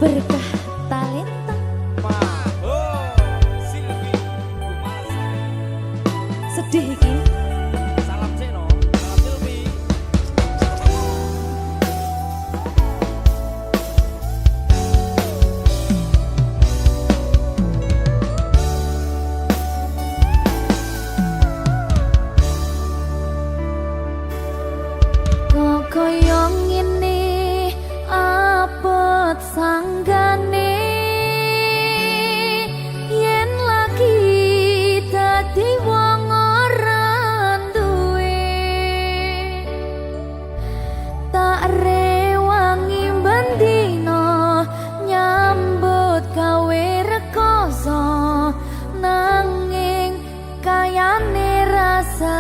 berkah talenta. Silvi Gumalsa. Sedih iki. Salam Seno, salam Silvi. Kok koyo ngene abot sanggane yen lagi dadi wong ora duwe tak rewangi bendino nyambut gawe rekoso nanging kayane rasa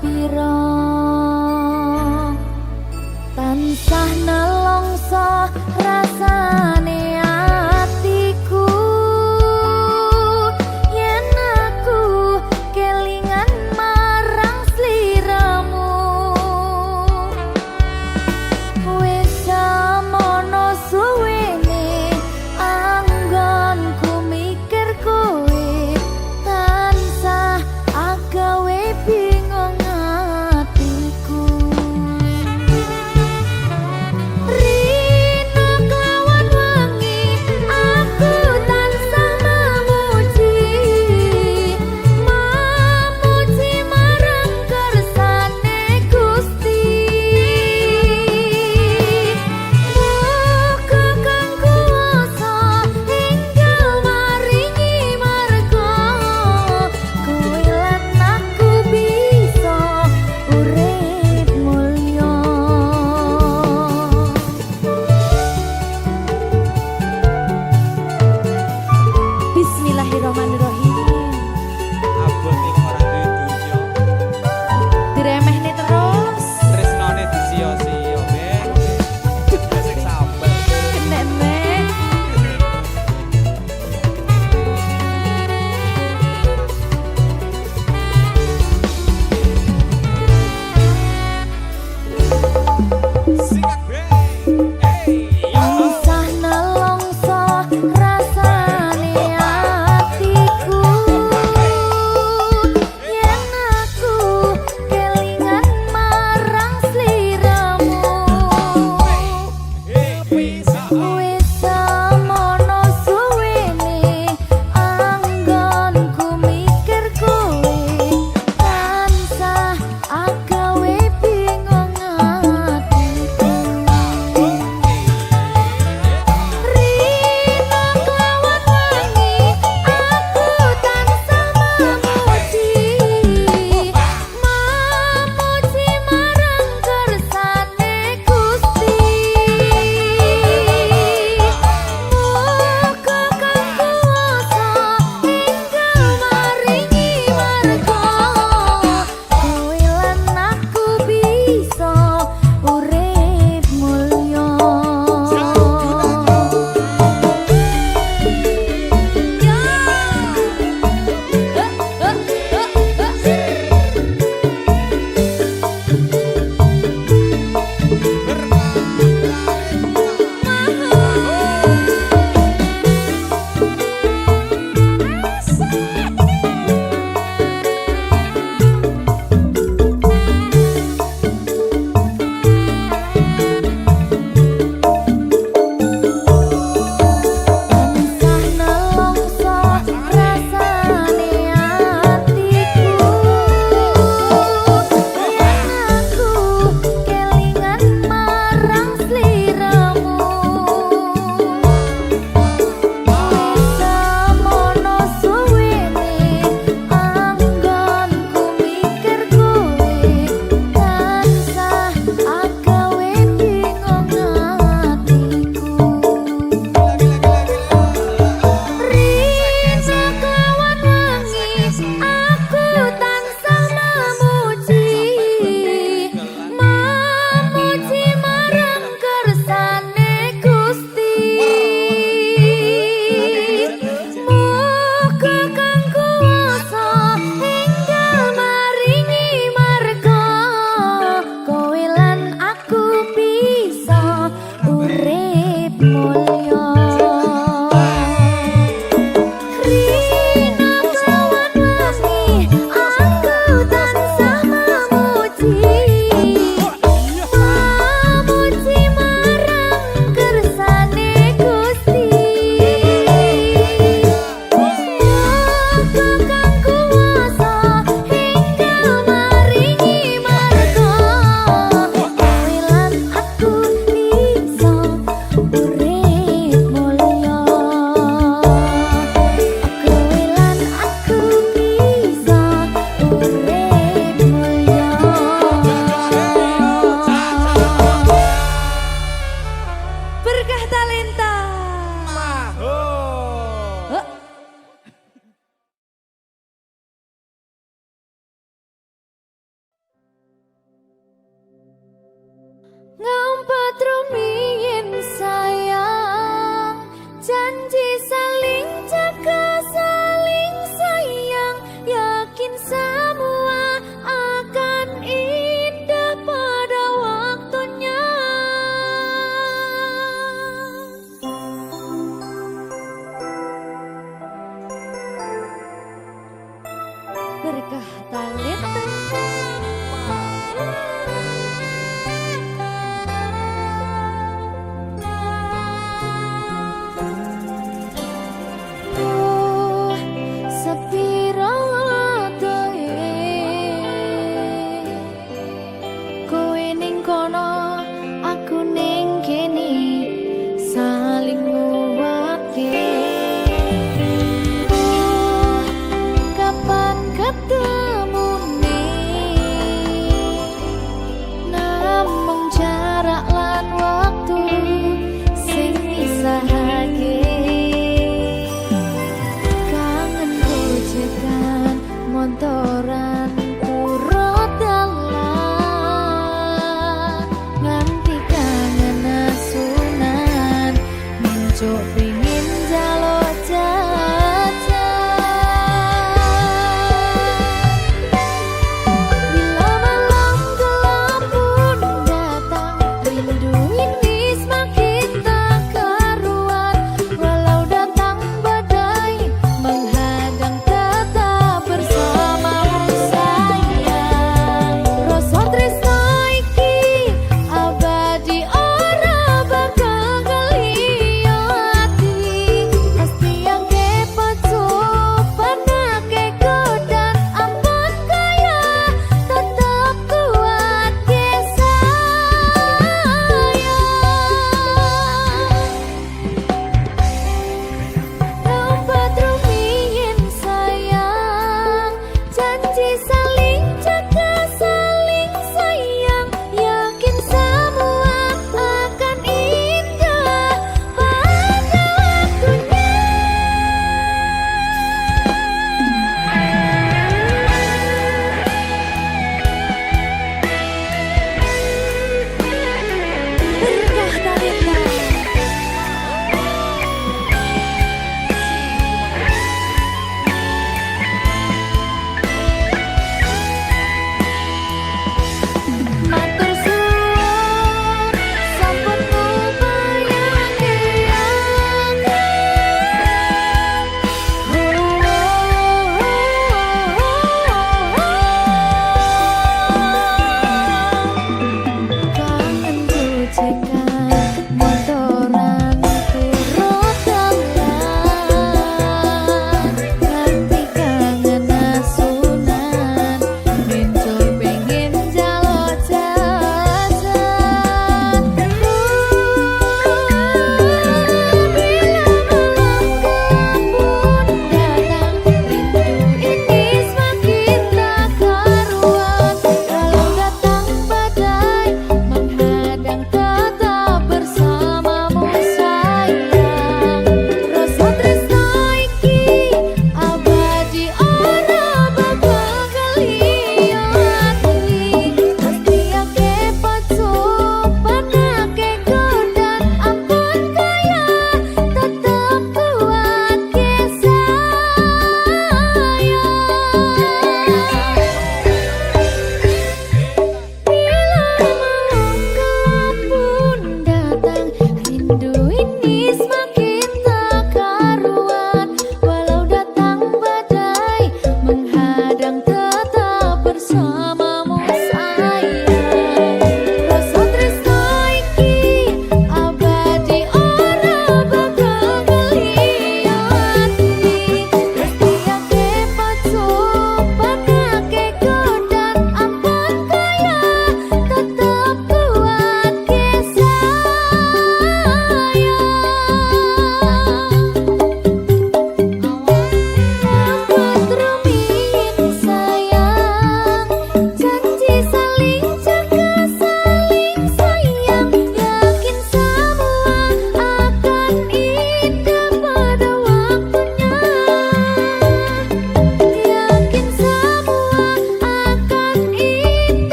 piro tansah nelongso rasane atiku yen aku kelingan marang sliramu wis samono suwene anggonku mikir kowe tansah agawe bingung atiku. Rina kelawan wengi aku tansah memuji marang kersane Gusti. Muga kang kuwasa enggal maringi marga kowe lan aku bisa urip mulya. Bismillahirrahmanirrahim. Abot ning ora duwe dunya. Diremehne terus. Tresnane disia-sia, Ben. Sing sabar. Kenek mek. Sikat, Ben. Hey, yo. Tansah nelongso rasane atiku yen aku kelingan marang sliramu wis samono suwene anggonku mikir kowe tansah agawe bingung atiku. Rina kelawan wengi aku tansah memuji marang kersane Gusti. Muga kang kuwasa enggal maringi marga kowe lan aku bisa urip mulya. Tansah nelongso rasane atiku yen aku kelingan marang sliramu wis samono suwene anggonku mikir kowe tansah agawe bingung atiku. Rina kelawan wengi aku tansah memuji marang kersane Gusti. Muga kang kuwasa enggal maringi marga kowe lan aku bisa urip mulya.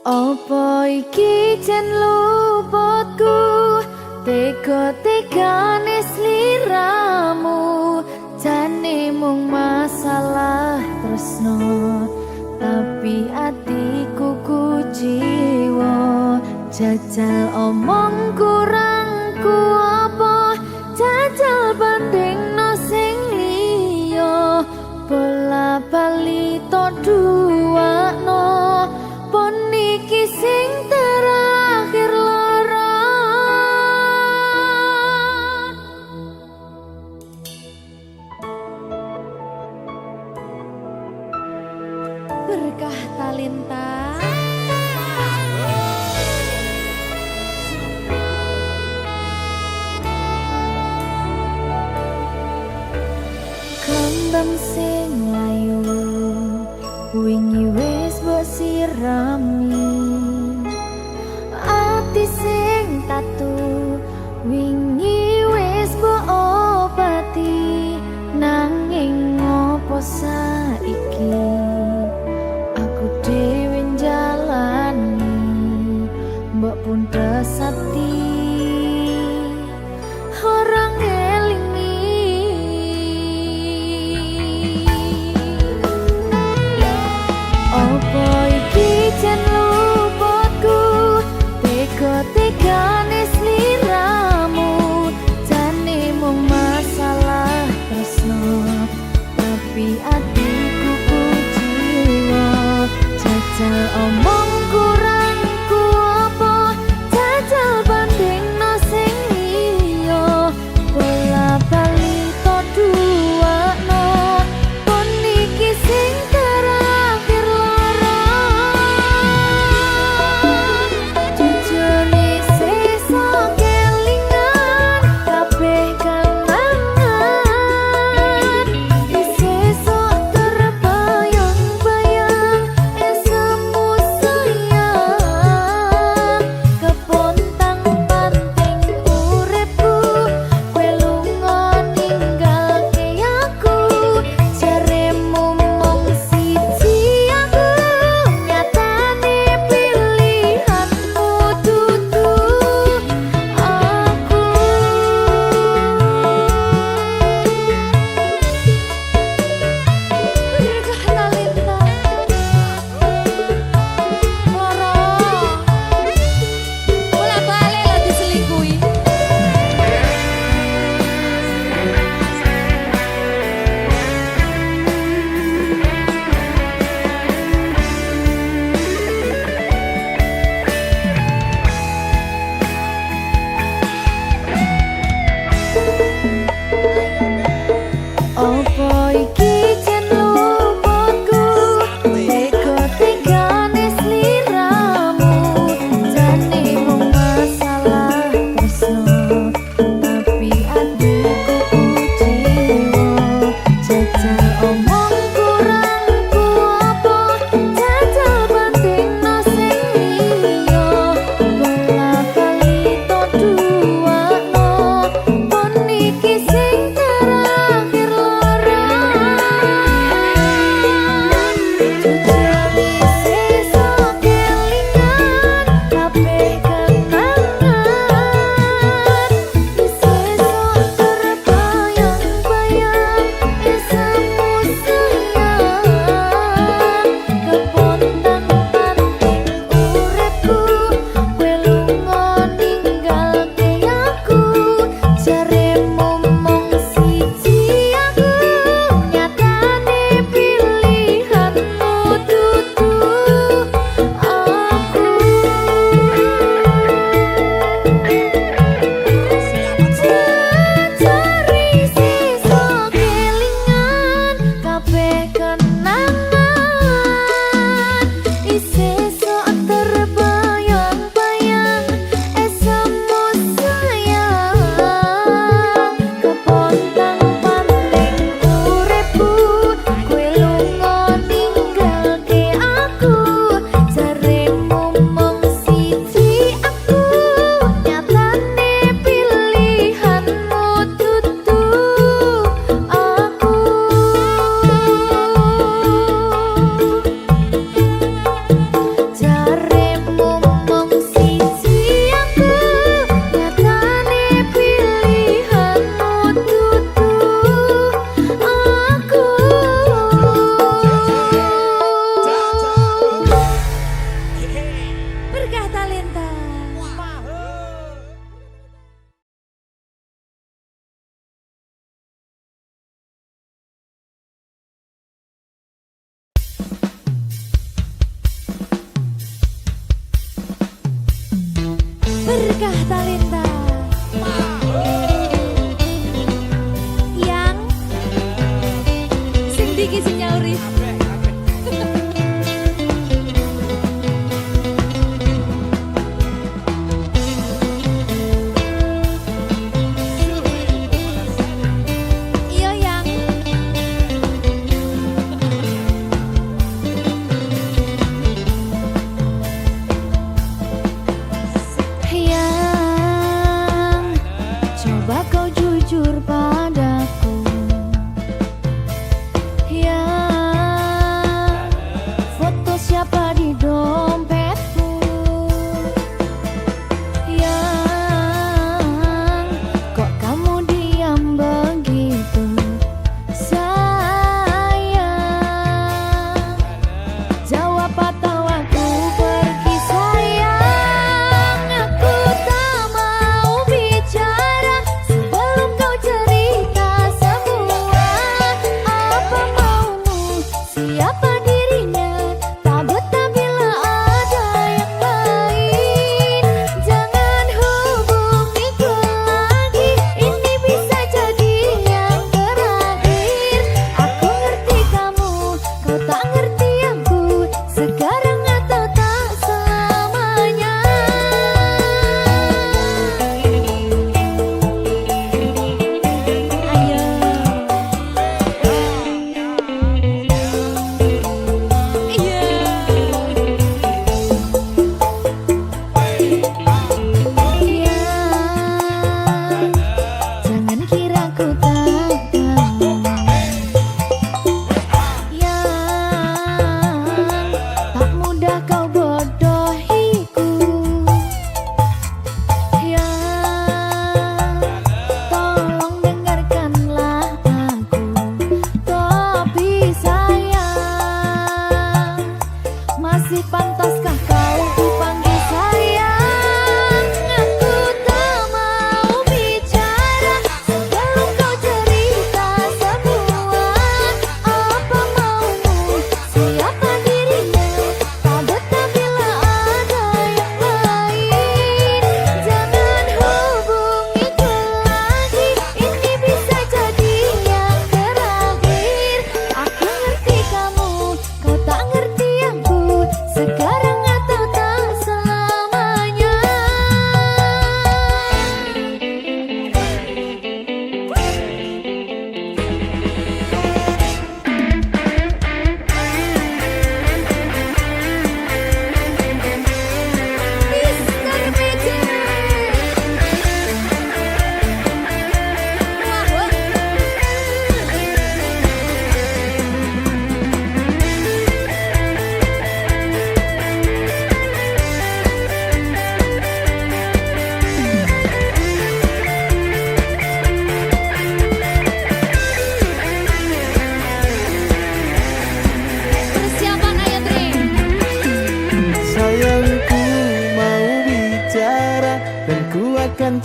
Apa iki jen luputku, tega-tegane sliramu, jane mung masalah tresno, tapi atiku kuciwa. Jajal omong kurangku apa, jajal bandingno sing liya, bola bali to duwakno, pon iki sing terakhir lara. Berkah talenta. Kembang sing layu wingi wis mbok sirami, ati sing tatu wingi wis mbok obati, nanging ngopo saiki aku dhewe njalani mbok pun desati orang elingi.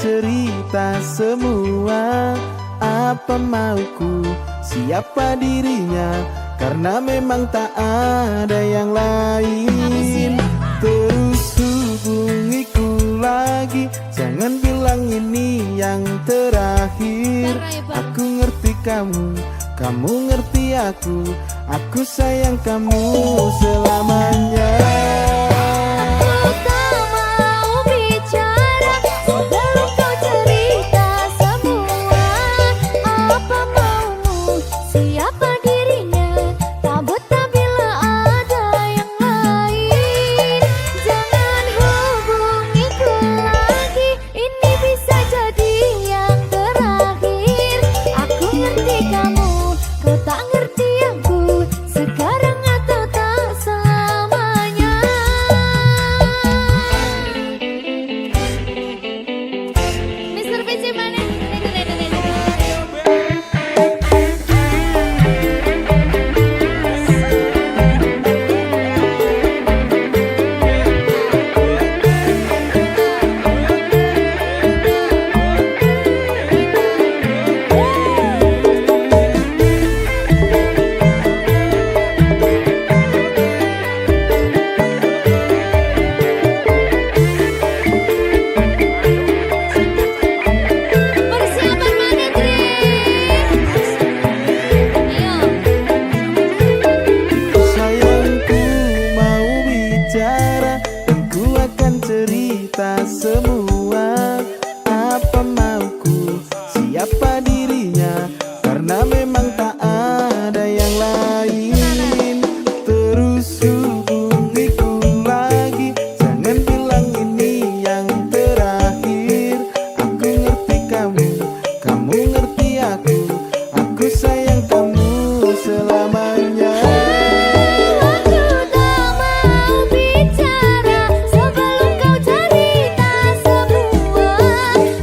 cerita semua apa mauku, siapa dirinya, karena memang tak ada yang lain. Terus hubungiku lagi, jangan bilang ini yang terakhir. Aku ngerti kamu, kamu ngerti aku sayang kamu selamanya. Aku tak mau bicara sebelum kau cerita semua apa maumu, siapa dirinya, tak betah bila ada yang lain. Jangan hubungiku lagi, ini bisa jadi yang terakhir. Aku ngerti kamu, kau tak ngerti aku, sekarang atau tak selamanya. Mr. PC mana? Persiapan mana, Tri? Ayo. Sayangku mau bicara, dan ku akan cerita semua apa mauku, siapa dirinya, karena memang tak ada yang lain. Terus hubungiku lagi, jangan bilang ini yang terakhir. Aku ngerti kamu, kamu ngerti aku sayang kamu selamanya. Aku tak mau bicara sebelum kau cerita semua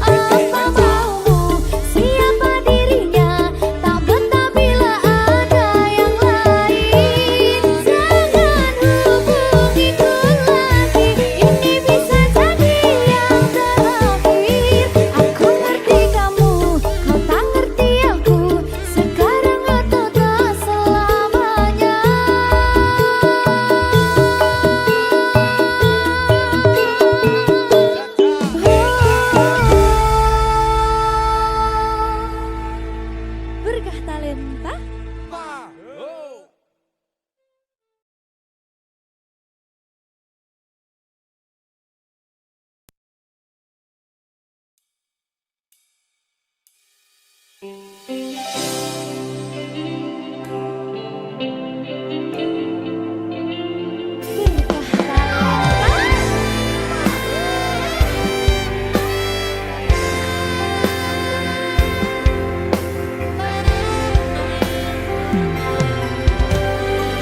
apa maumu, siapa dirinya, tak betah bila ada yang lain. Jangan hubungiku lagi, ini bisa jadi yang terakhir. Aku ngerti kamu, kau tak ngerti aku, sekarang atau tak selamanya. Berkah talenta.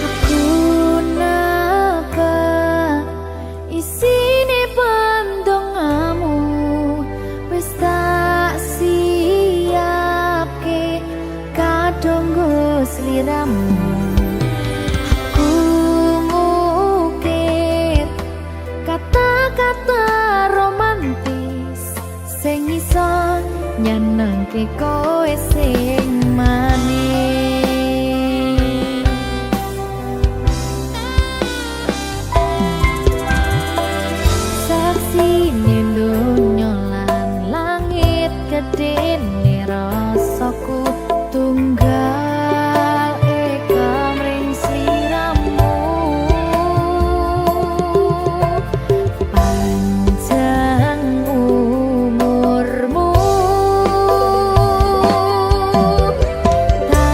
Aku napa isine pandongamu, wis tak siapke kadanggo sliramu. Aku ngukir kata-kata romantis sing iso nyenengke kowe sing manis. Saksine donya lan langit gedene rasaku tunggal eka mring sliramu. Panjang umurmu, tak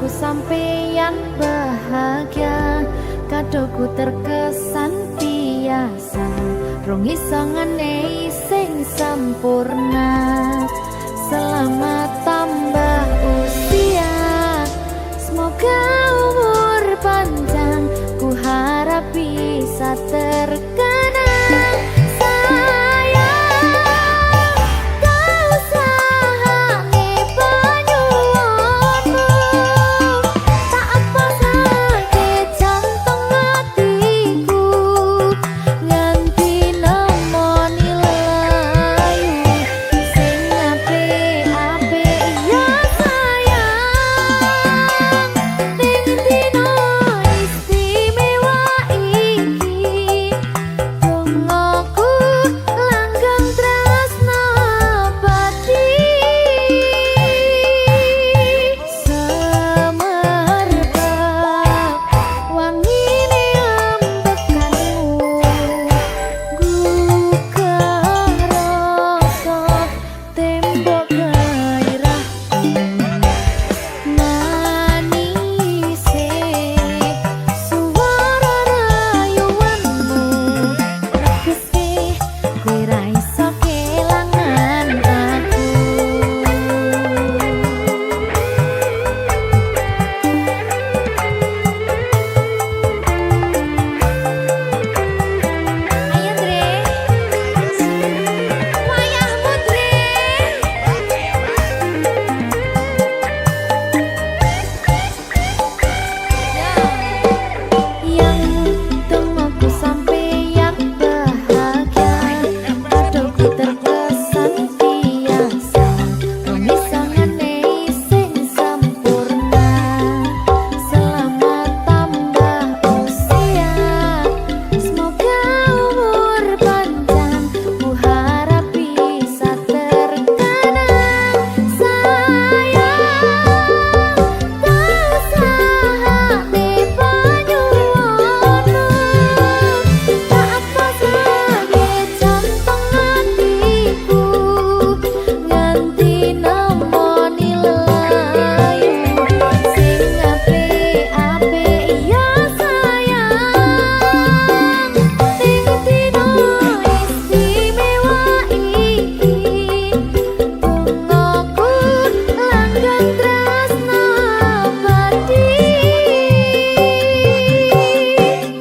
aku sampeyan bahagia, kadoku terkesan biasa, rong iso ngenei sing sempurna. Selamat tambah usia, semoga umur panjang, ku harap bisa terkenang. Sayang, kau sahane penyuwunmu, tak apa sakit jantung hatiku, nganti nemoni lelayu sing apik-apik ya sayang. Ning dina istimewa iki, dongaku langgeng tresna abadi. Semerbak wangine ambekanmu, gugah rasa tembok gairahku. Manise suara rayuanmu, Gusti kowe ra iso kelangan aku. Ayo Dre, wayahmu Dre. Yang temaku sampeyan bahagia, kadoku terkesan biasa, rong iso ngenei sing sempurna. Selamat tambah usia, semoga umur panjang, ku harap bisa terkenang. Sayang, kau sahane penyuwunmu, tak apa sakit jantung hatiku, nganti nemoni lelayu sing apik-apik ya sayang. Ning dina istimewa iki, dongaku langgeng tresna abadi.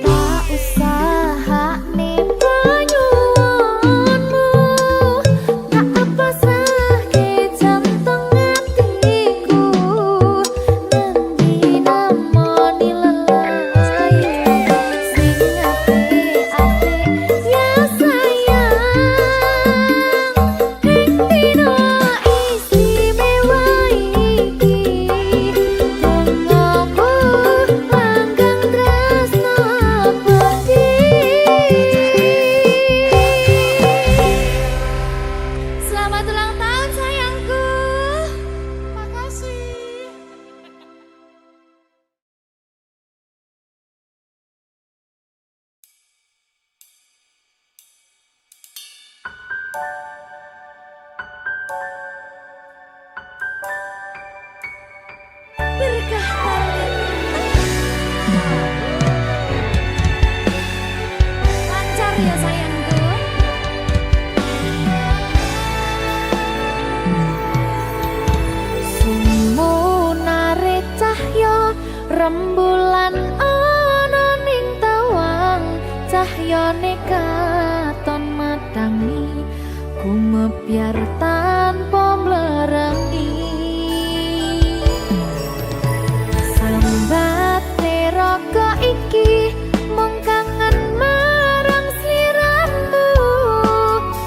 Tak usahane penyuwunmu, tak apa sakit jantung hatiku, nganti nemoni lelayu sing apik-apik ya sayang. Ning dina istimewa iki, dongaku langgeng tresna abadi. Selamat ulang tahun sayangku. Makasih. Berkah lancar ya sayangku. Sumunare cahya rembulan ana ning tawang, cahyane katon madangi, gumebyar tanpa mlerengi. Sambate raga iki mung kangen marang sliramu,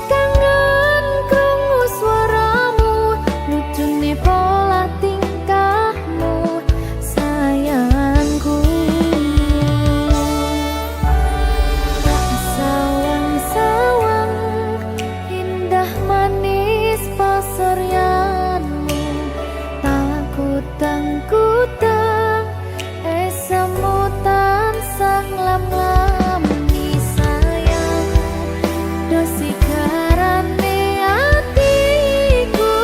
kangen krungu swaramu, lucune pola tingkahmu sayangku. Sawang-sawang indah manis pasuryanmu, tak kutang-kutang esamu tansah nglam-nglami sayang, dosi garane atiku.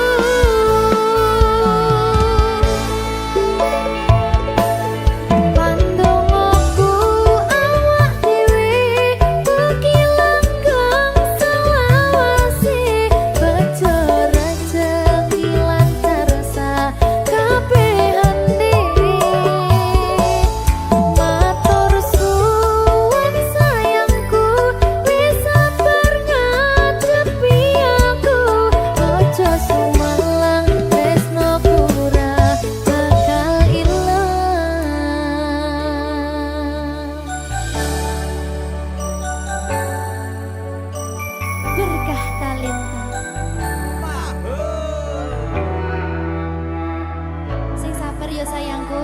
ya sayangku.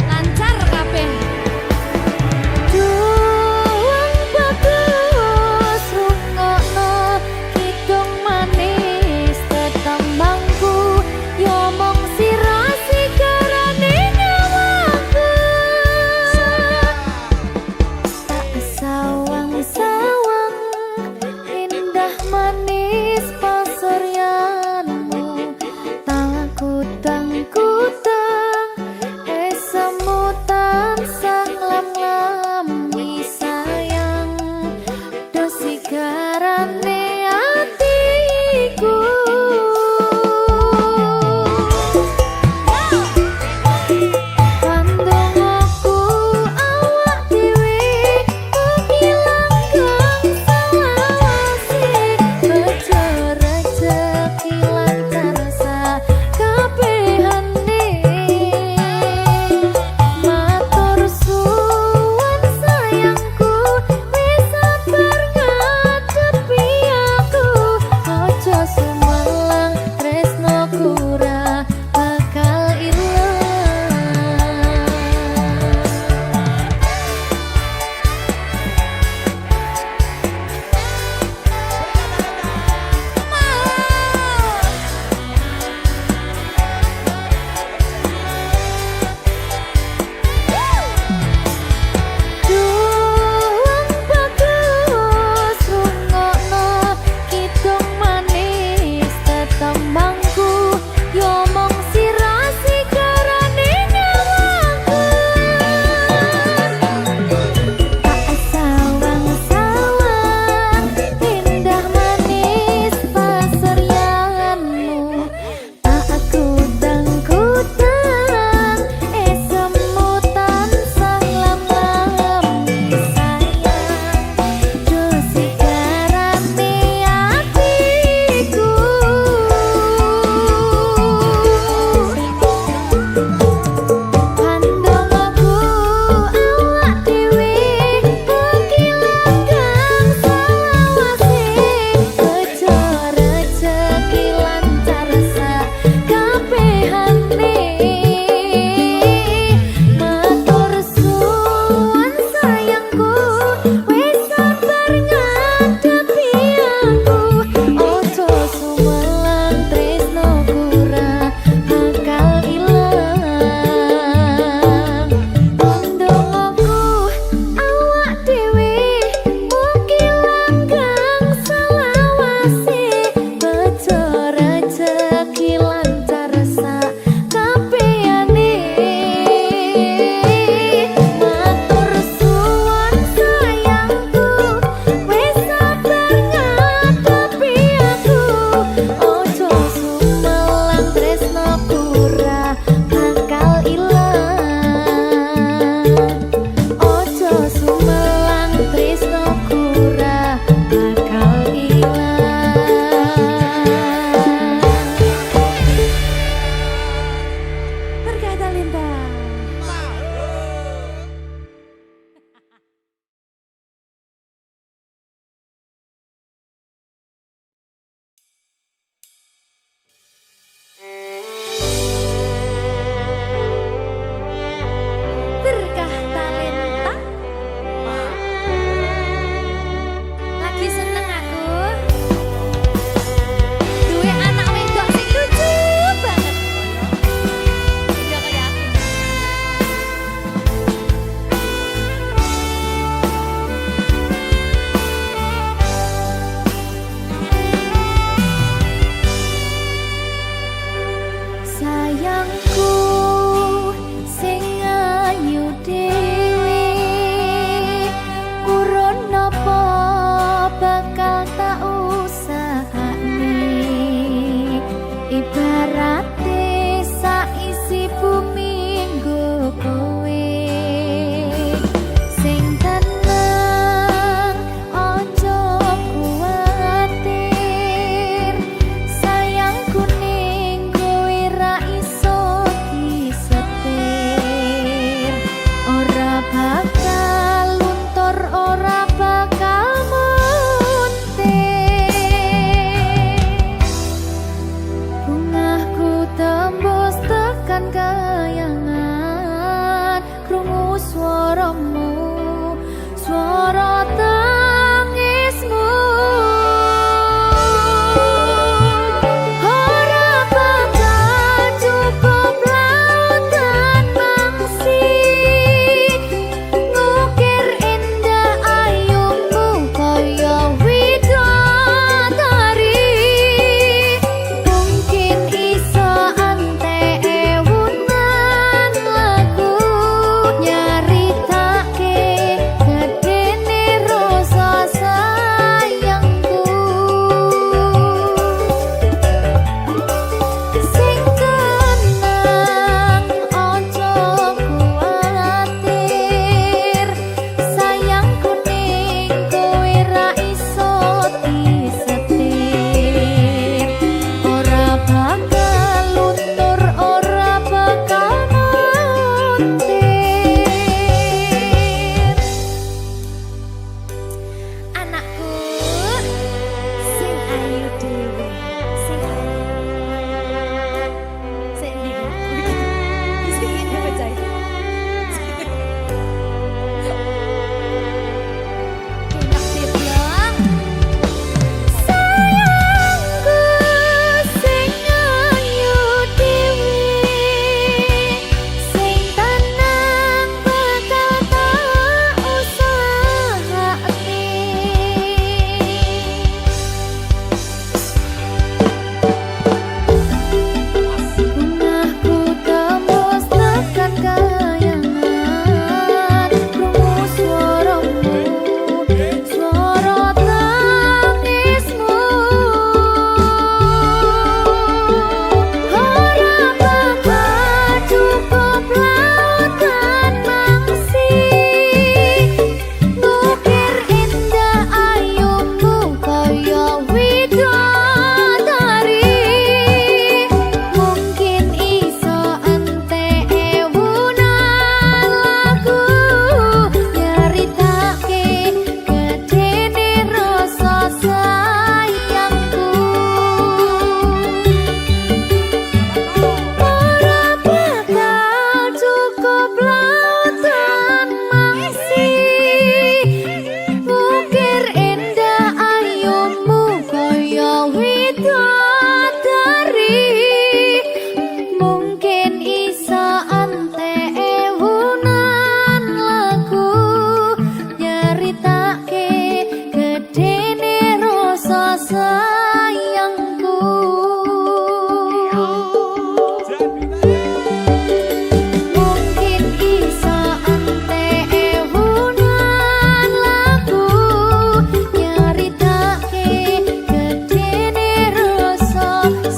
Lancar kabeh. Juang bagus rungokno kidung manis tetembangku yo mong sira sigarane nyawaku. Tak sawang-sawang indah manis pasuryanmu tak kutang-kutang semutan sang lam-lami sayang dosi garane atiku. Kandung aku awak dhewe mugi langgeng selawase bejo rezeki lancar sakabehane. Matur suwun sayangku wis sabar ngadepi aku aja sumelang tresnoku ora bakal ilang. Juang bagus rungokno kidung manis tetembangku yo mong sira sigarane nyawaku. Tak sawang-sawang indah manis pasuryanmu tak kutang-kutang semutan sang lam-lami sayang dosi garane atiku. Kandung aku awak dhewe mugi langgeng selawase bejo rezeki lancar sakabehane. Matur suwun sayangku wis sabar ngadepi aku ojo sumelang tresnoku ora bakal ilang. Kandung aku awak dhewe mugi langgeng selawase bejo rezeki lancar sakabehane. Matur suwun sayangku wis sabar ngadepi aku ojo sumelang tresnoku ora bakal ilang. Ojo sumelang tresnoku ora bakal ilang. Berkata Linda. Berkah talenta. Lagi seneng aku. Duwe anak wedok sing lucu banget. Ya kayak aku. Sayangku sing ayu dhewe urun napa bakal tak usahane ibarate saisi bumi nggo kowe sing tenang ojo kuwatir sayangku ning kowe ra iso tekan kayangan krungu swaramu swara tangismu ora bakal cukup lautan mangsi ngukir indah ayumu kaya widodari mungkin iso ante ewunan lagu nyaritake gedene rasa sayangku sing tenang ojo kuwatir sayangku ning kowe ra iso disetir ora bakal luntur ora bakal muntir anakku sing ayu dhewe sing ndi sing ini bajai enak sih ya sayangku sing ayu dhewe sing tenang bakal tak usahake Bungahku tembus tekan kayangan krungu swaramu swara tangismu ora bakal cukup lautan mangsi ngukir indah ayumu kaya widodari mungkin iso ante ewunan lagu nyaritake gedene rasa sayangku ora bakal cukup lautan mangsi ngukir indah ayumu kaya widodari mungkin iso ante ewunan lagu nyaritake gedene rasa sayangku mungkin iso ante ewunan lagu nyaritake gedene rasa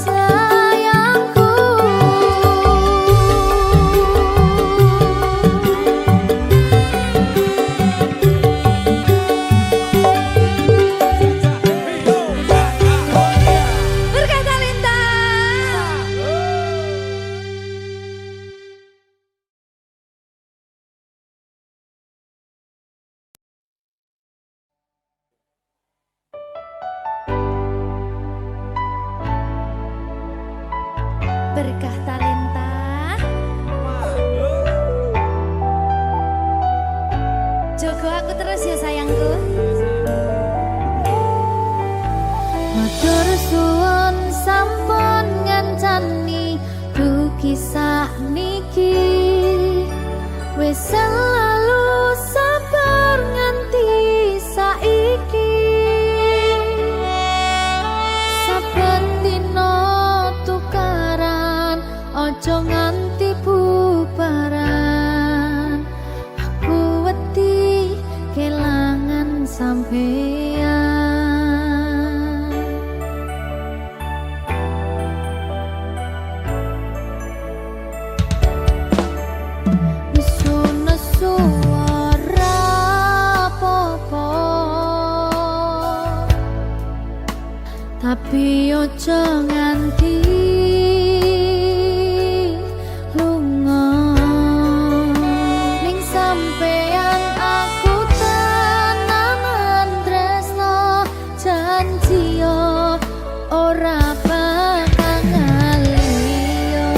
sayangku Berkah Talenta Berkah Talenta Jogo aku terus ya sayangku Matur suwun sampun ngancani dugi sakniki wis selalu sabar nganti saiki saben dina tukaran aja nganti bubaran aku wedi kelangan sampeyan nesu ora apa-apa tapi ojo nganti lunga ning sampeyan aku tenanan tresno janji ora bakal ngaliyo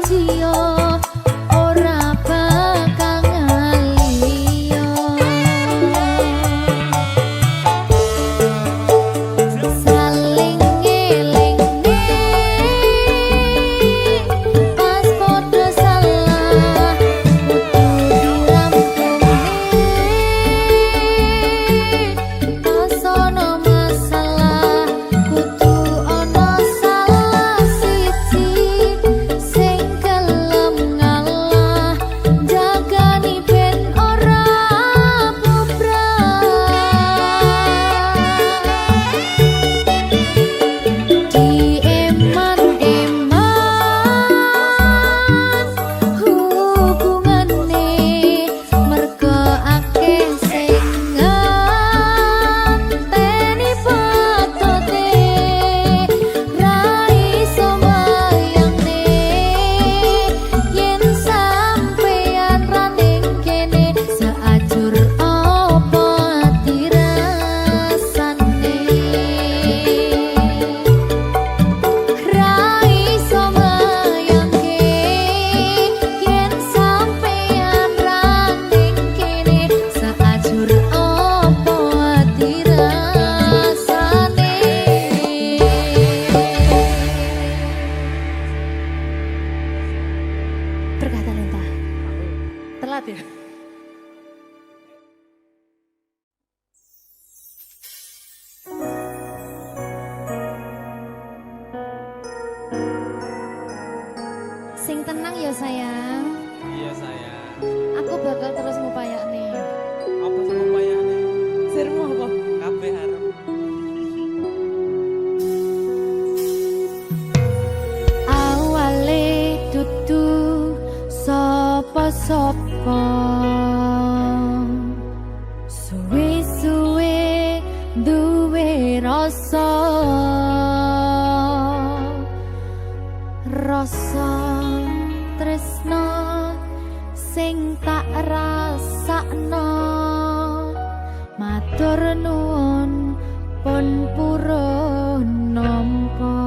jiyo ora bakal ngaliyo saling ngelingne pas podo salah kudu dirampungke pas ono masalah kudu ono salah siji sing gelem ngalah jagani ben ora bubrah dieman-eman hubungane mergo akeh sing ngenteni fotote ra iso mbayangne yen sampeyan ra ning kene seajur apa dirasane ra iso mbayangke yen sampeyan ra ning kene seajur apa dirasane berkata lentah telat ya sing tenang ya sayang Iya sayang. aku bakal terus ngupayakne Apa sama upayane? sirmu apa Kabeh arep. awale dudu sapa-sapa suwe-suwe duwe rasa tresno sing tak rasakno matur nuwun pun purun nampa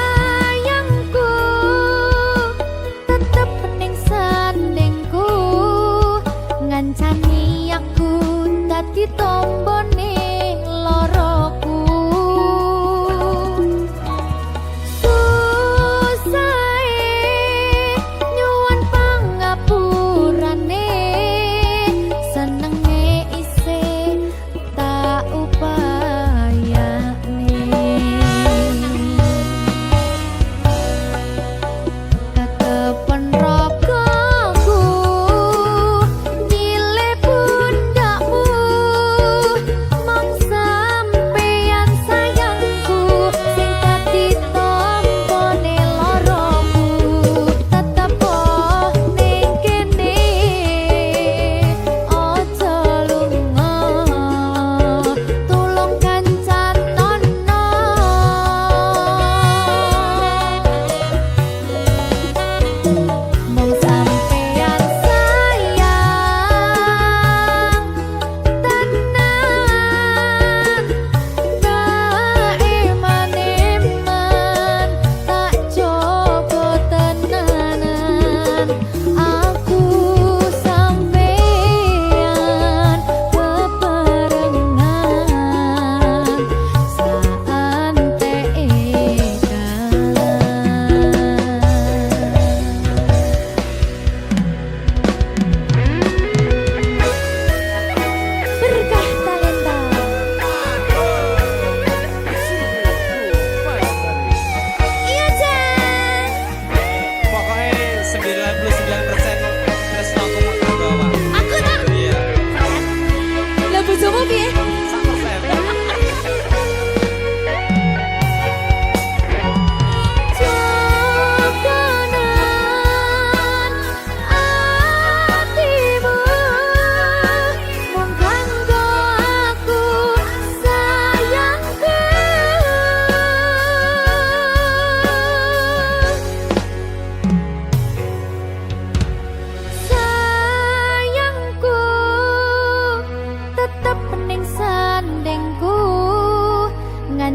sayangku tetep ning sandingku ngancani aku dadi tombone loroku susahe nyuwun pangapurane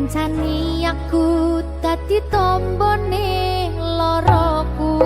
ngancani aku dadi tombone loroku.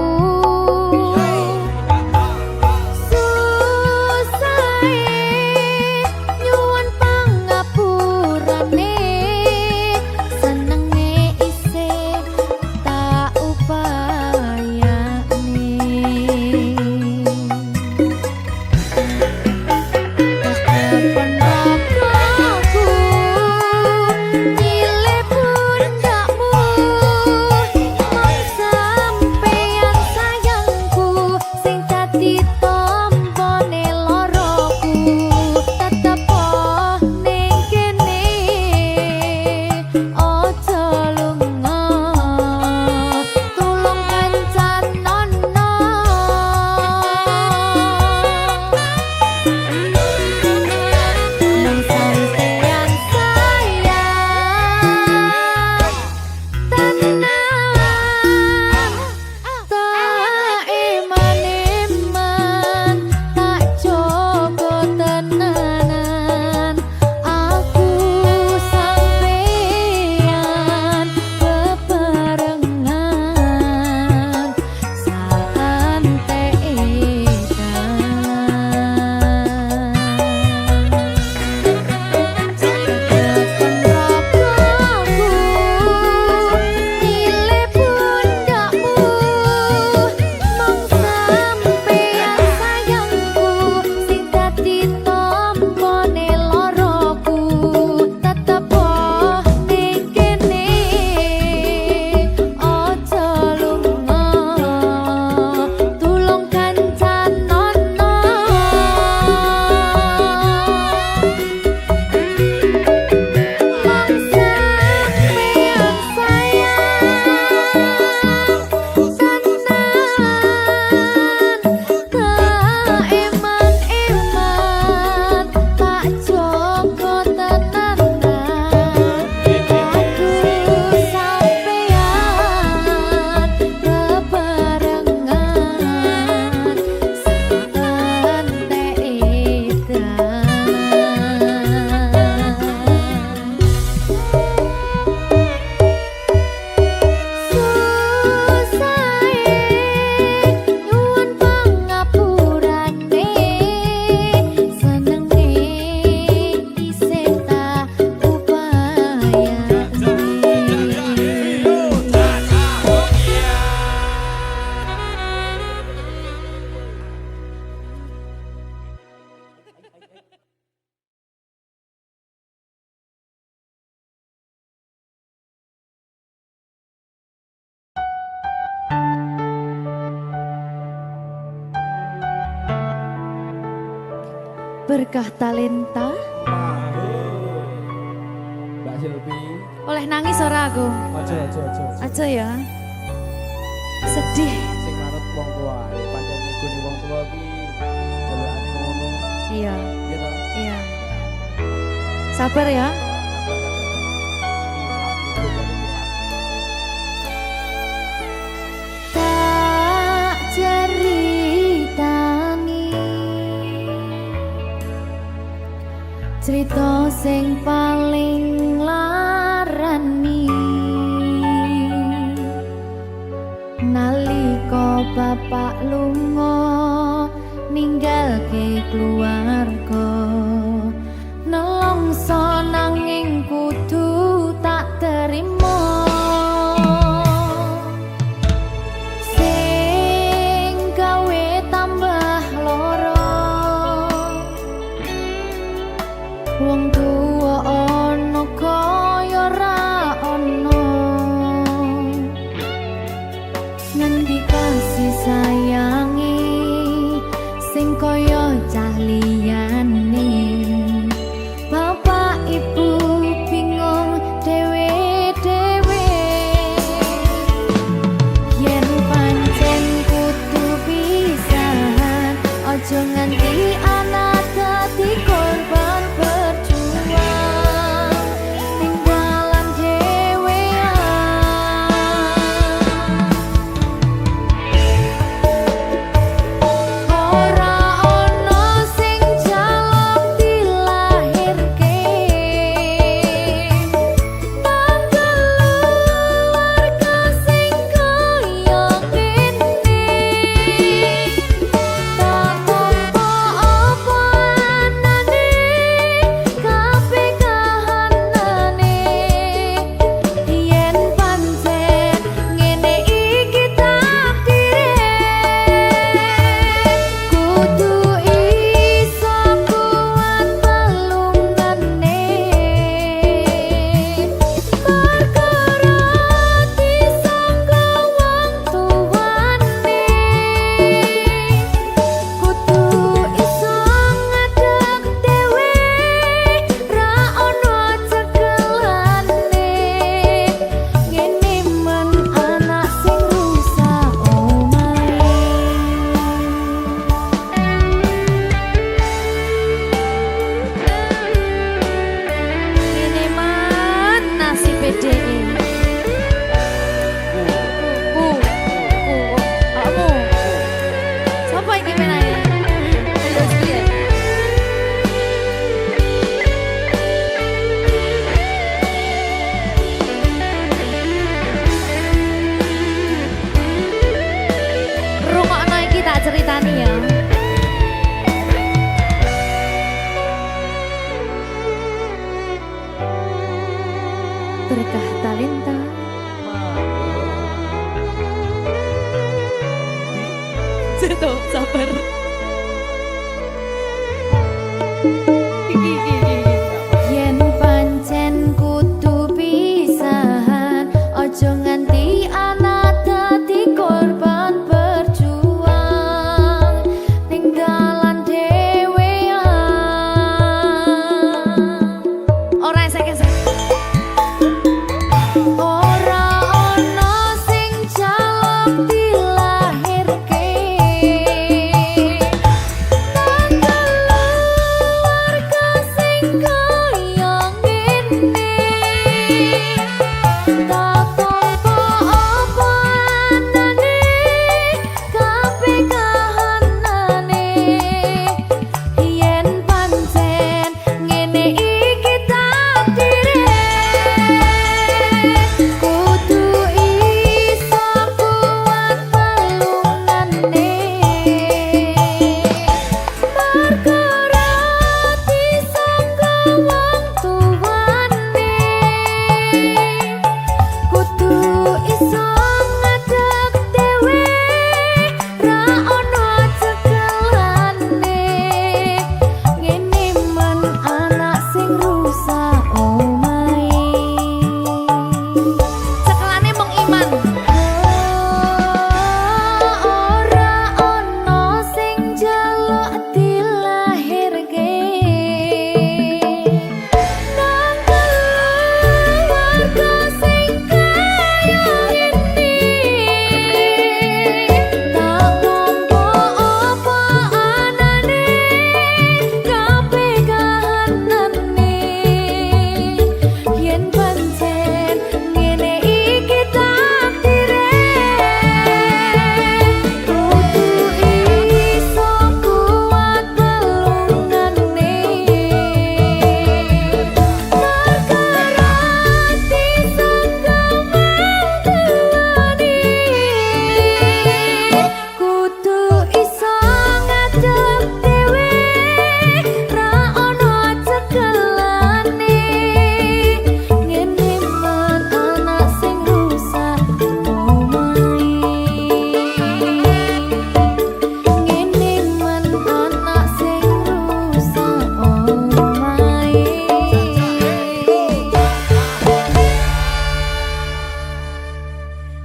Berkah talenta Mbak Silvi. oleh nangis ora aku? Aja. Aja ya. Sedih. Sing manut wong tua, pancen ngikuni wong tua ki jelekane ngono. Iya, Iya ta? iya. Sabar ya. Tak ceritani cerita sing paling larani nalika bapak lunga ninggalke keluarga nelongso nanging kudu tak terima sing gawe tambah loro wong tuwa Berkah talenta. Seto sabar. Yen pancen kudu pisahan, ojo nganti anak dadi korban berjuang ning dalan dhewean. Ora esek-esek. Ora ana sing jaluk dilahirke.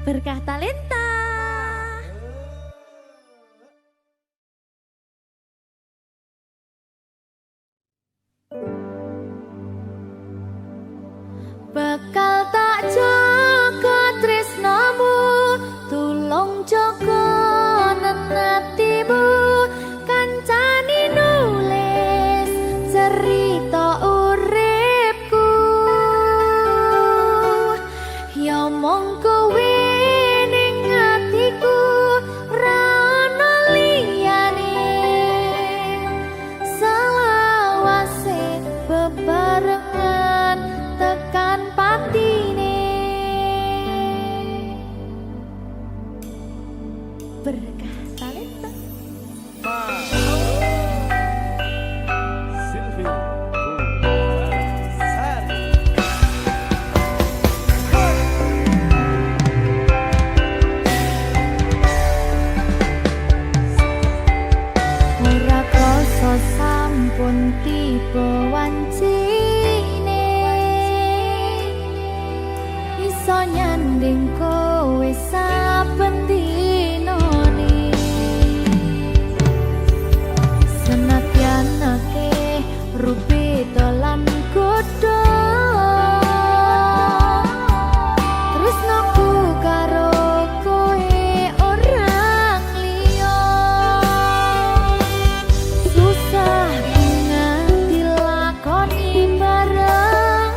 Berkah talenta. Bakal tak jaga tresnamu, tulung jaga nenatimu, kancani nulis cerita uripku. Ya mong kowe bebarengan tekan patine. Berkah talenta. Silvi. Ora krasa sampun tiba wancine, iso nyanding kowe saben dinane. Senadyan akeh rupi dalan godho, tresnaku karo kowe orang liya. Susah nganti lakoni bareng-bareng,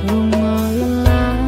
lunga lelah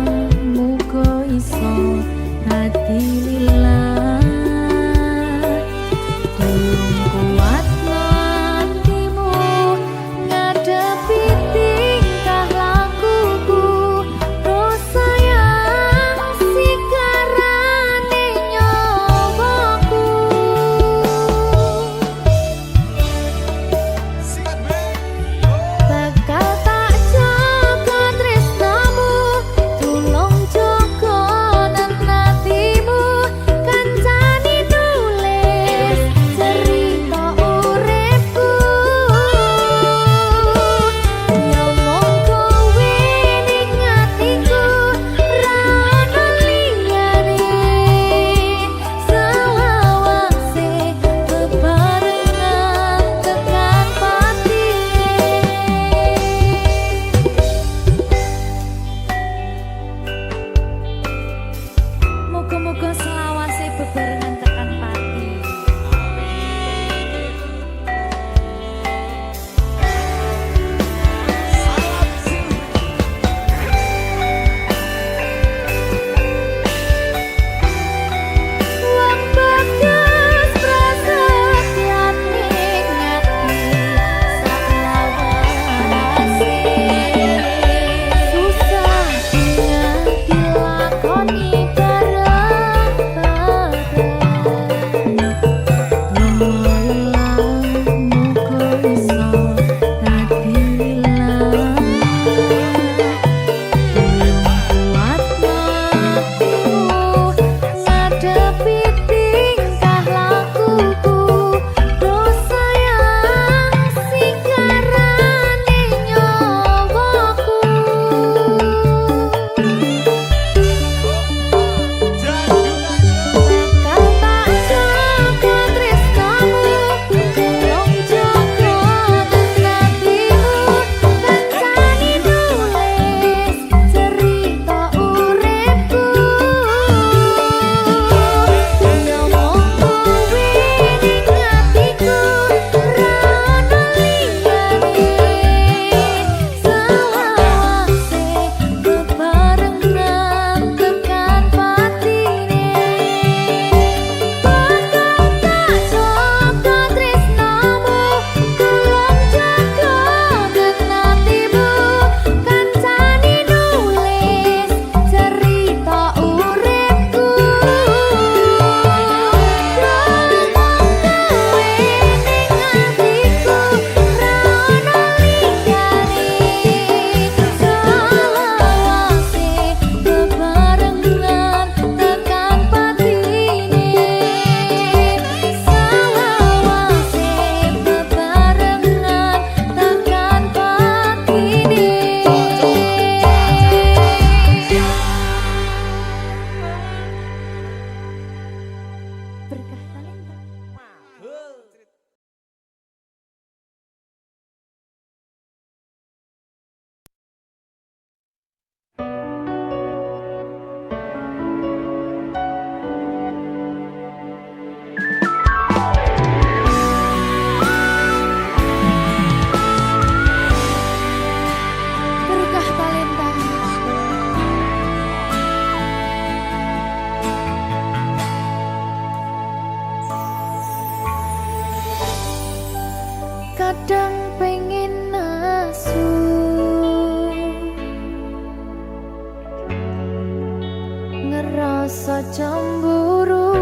rasa cemburu.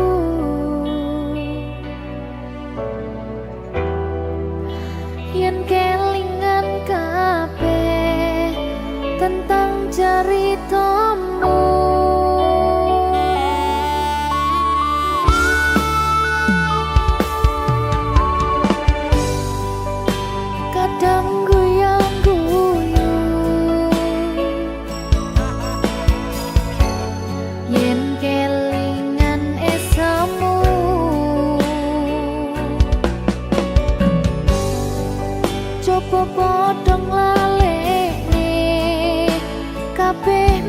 Yen kelingan kabeh tentang ceritamu, kadang guyang-guyu yen kelingan esamu. Coba padha nglalekne kabeh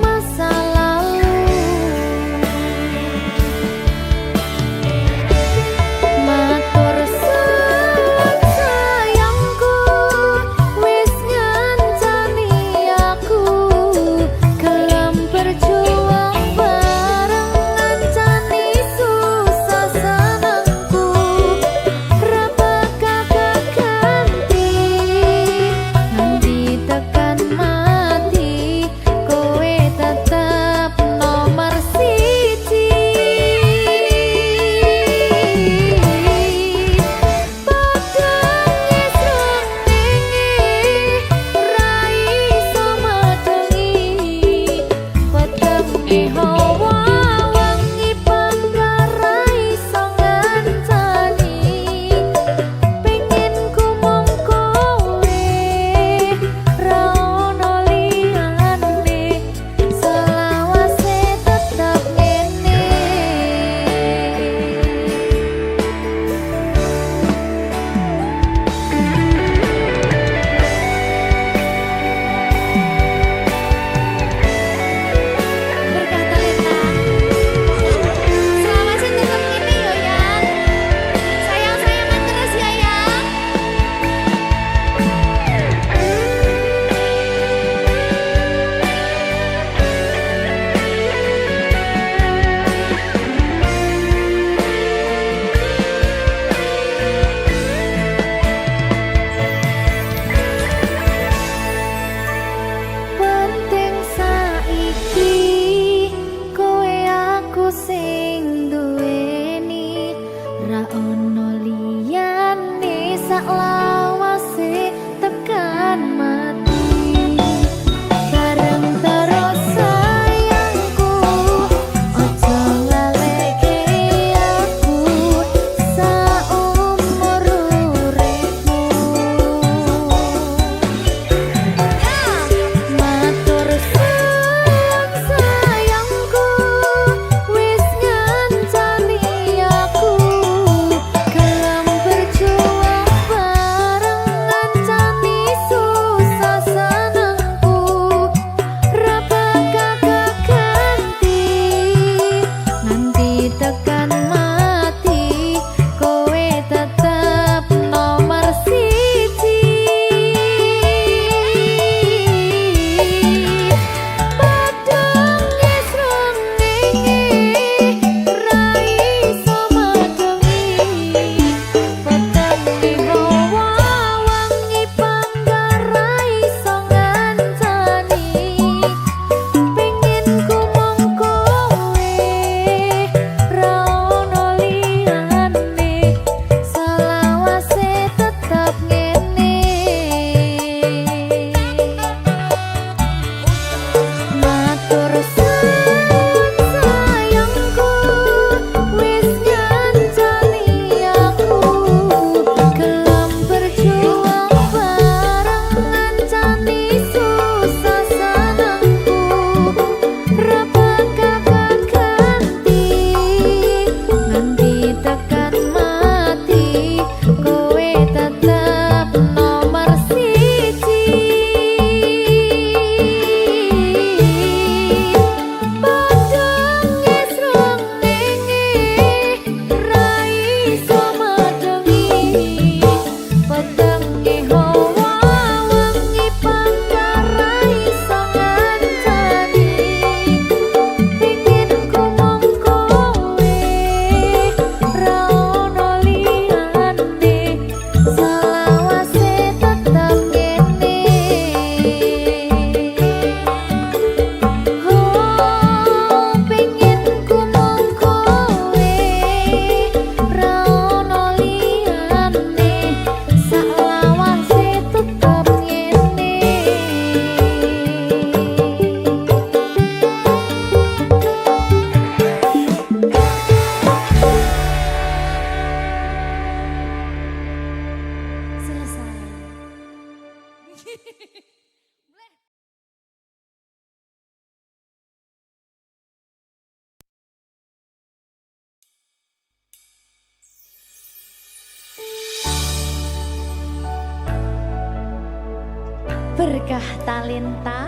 Berkah talenta.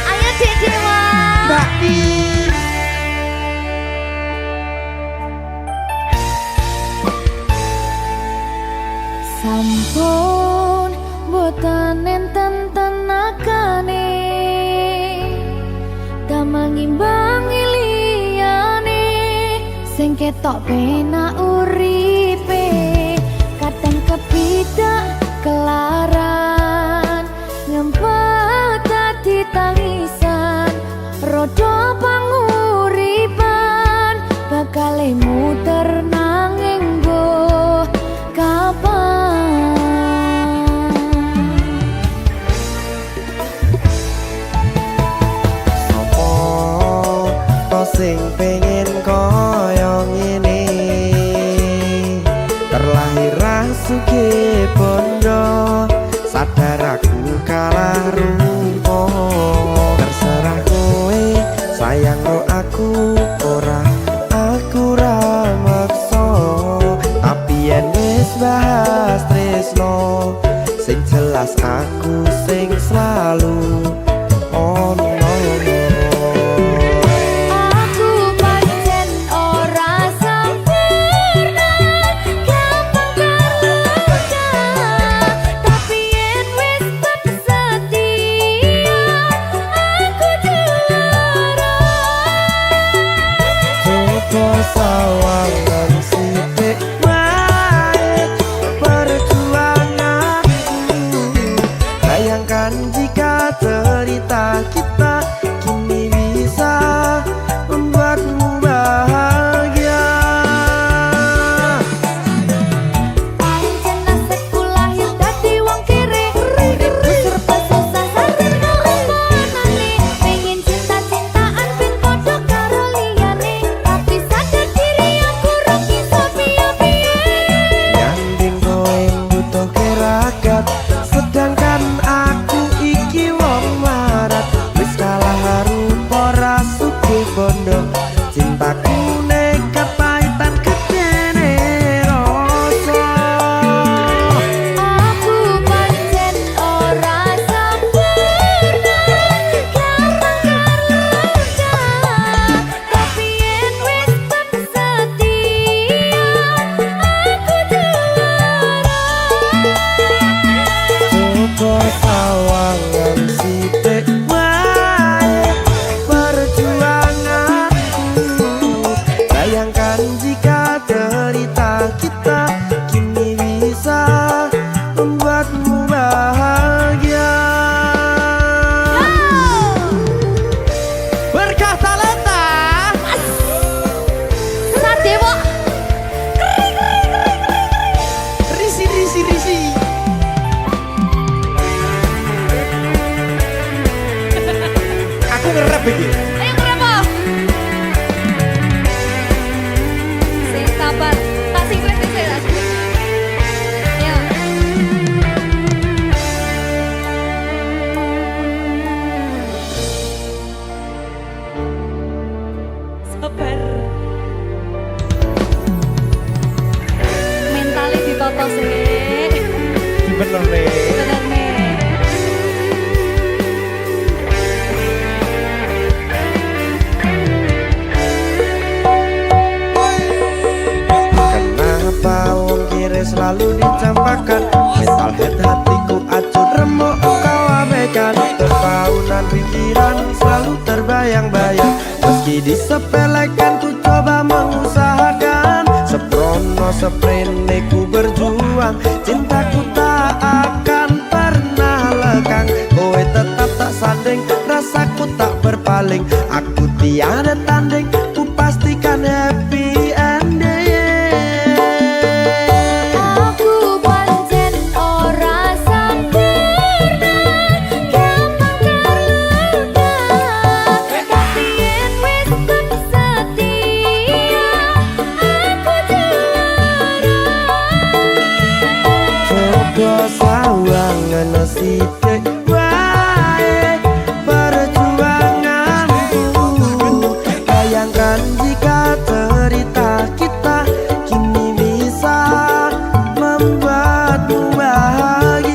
Ayo Dek Dewa. Mbak Di. Sampun boten enten tenagane damang imbangi liyane sing ketok penak uripe kadang kepidak kelaran ngempet dadi tangisan rodo panguripan bakal muter nanging mbuh kapan. Sing pengen koyo ngene terlahir sugih bondo sadar aku kalah rumpo terserah kowe sayang ro aku ora aku ra maksa tapi yen wis bahas tresno sing jelas aku sing selalu ono. Sawangan sithik wae perjuanganku bayangkan jika cerita kita kini bisa membuatmu bahagia. Pancen nasibku lahir dadi wong kere uripku serba susah sadar kelakonane pengen cinta-cintaan ben padha karo liyane tapi sadar diri aku ora bisa piye-piye Nyanding kowe butuh keragat sedangkan aku iki wong marat wis kalah rupa ra sugih bondo cintaku nekat pahitan gedene rasa. aku pancen ora sempurna gampang terluka tapi yen wis setia aku juara. Coba sawangan sithik wae perjuanganku bayangkan jika cerita kita kini bisa membuatmu bahagia. Berkah talenta Sadewa risi. Aku ngerap iki. ayo berapa? Sing sabar, tak singkret dhisik tak singkret. Ayo. Sabar. Mentale ditata sik. Bener nih. Bener nih. Kenapa wong kiri selalu dicampakkan mental head hatiku acuh remuk kau abaikan terpaunan pikiran selalu terbayang-bayang meski disepelekan ku coba mengusahakan seprono seprene ku berjuang cintaku tak akan pernah lekang kowe tetap tak sanding rasaku tak berpaling aku tiada tanding ku pastikan happy ending. Aku pancen ora sempurna gampang terluka tapi yen wis setia aku juara. Coba sawangan sithik wae perjuanganku bayangkan jika cerita kita kini bisa membuatmu bahagia.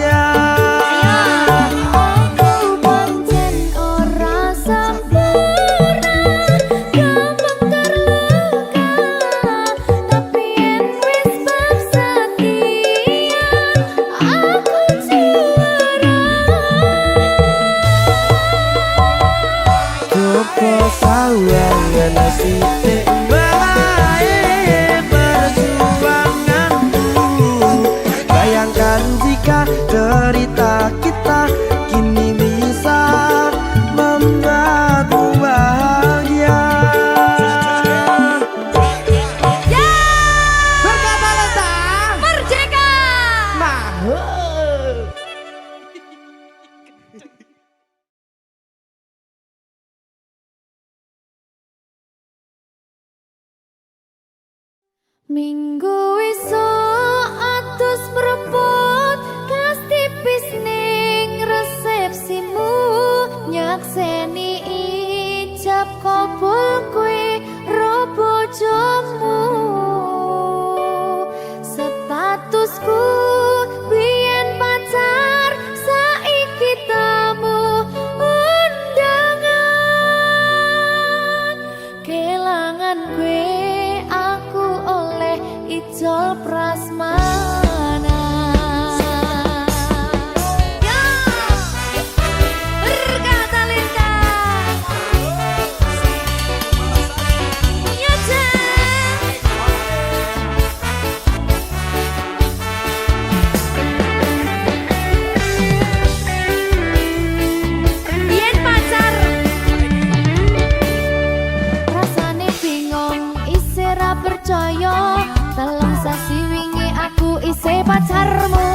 Minggu esuk atus mrepot kas tipis ning resepsimu nyakseni ijab kabul kowe ro bojomu statusku biyen pacar saiki tamu undangan kelangan kowe aku oleh ijol prasmanan. Ya, berkata Linda. Ya, Jen. Biyen pacar rasane bingung isih ra percaya dalam sasi wingi aku isih pacarmu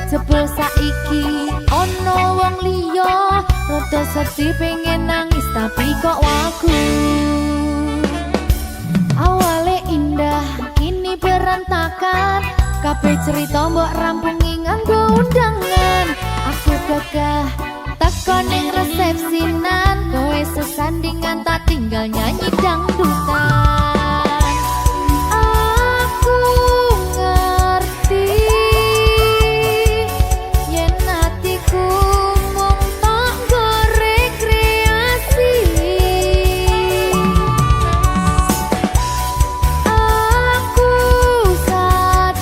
jebul saiki ono wong liya rada sedih pengen nangis tapi kok wagu awale indah kini berantakan kabeh cerita mbok rampungi nganggo undangan aku gagah teko ning resepsinan kowe sesandingan tak tinggal nyanyi dangdutan aku ngerti yen atiku mung tanggo rekreasi aku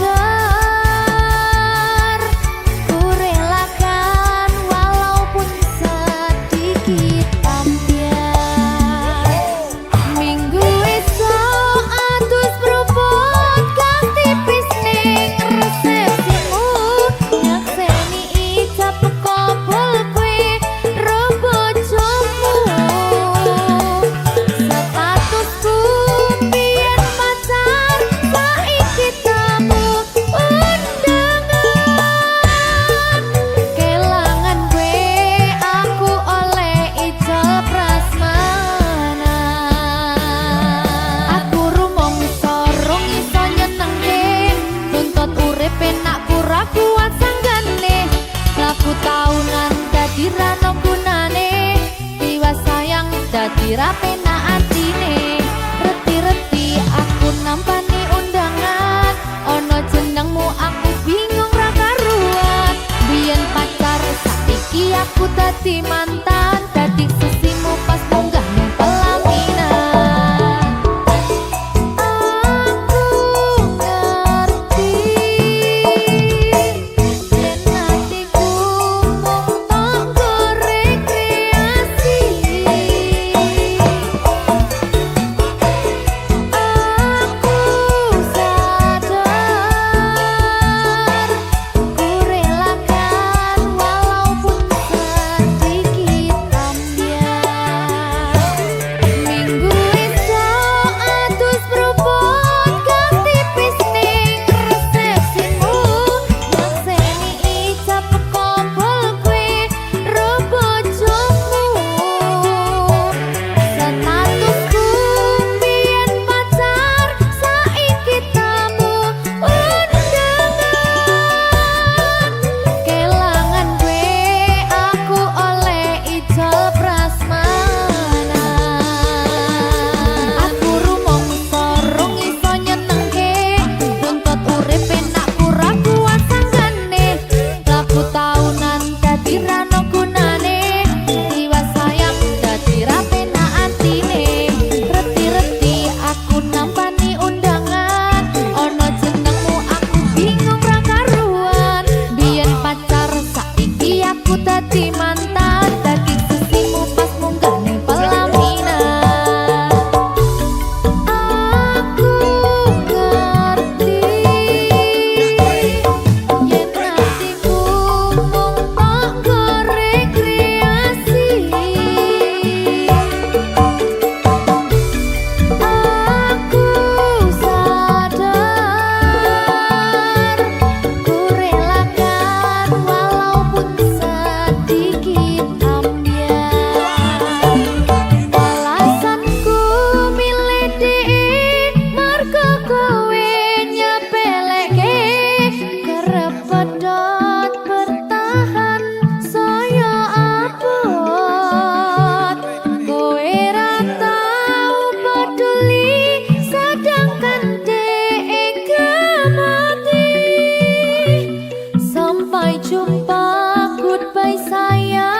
sadar ku relakan walaupun sedikit ambiar minggu esok atus propot kang tipis ning resepsimu nyakseni ijab kabul kowe ro bojomu statusku biyen pacar saiki tamu undangan kelangan kowe aku oleh ijol prasmanan aku rumangsa rong iso nyenengke nuntut urip enak ora kuat sanggane laku taunan dadi ra ono gunane tiwas sayang dadi ra penak atine reti-reti aku nampani undangan ono jenengmu aku bingung ra karuan biyen pacar saiki aku dadi mantan dadi sesimu pas munggah ning pelaminan aku ngerti yen atiku mung tanggo rekreasi aku sadar ku relakan walaupun sedikit ambiar minggu esok atus propot kang tipis ning resepsimu nyakseni ijab kabul kowe ro bojomu statusku biyen pacar saiki tamu undangan kelangan kowe aku oleh ijol prasmanan aku rumangsa rong iso nyenengke nuntut urip enak ora kuat sanggane laku taunan dadi ra ono gunane tiwas sayang dadi ra penak atine reti-reti aku nampani undangan ono jenengmu aku bingung ra karuan biyen pacar saiki aku dadi mantan dadi sesimu pas munggah ning pelaminan aku ngerti yen atiku mung tanggo rekreasi aku sadar ku relakan walaupun sedikit jumpa, goodbye sayang.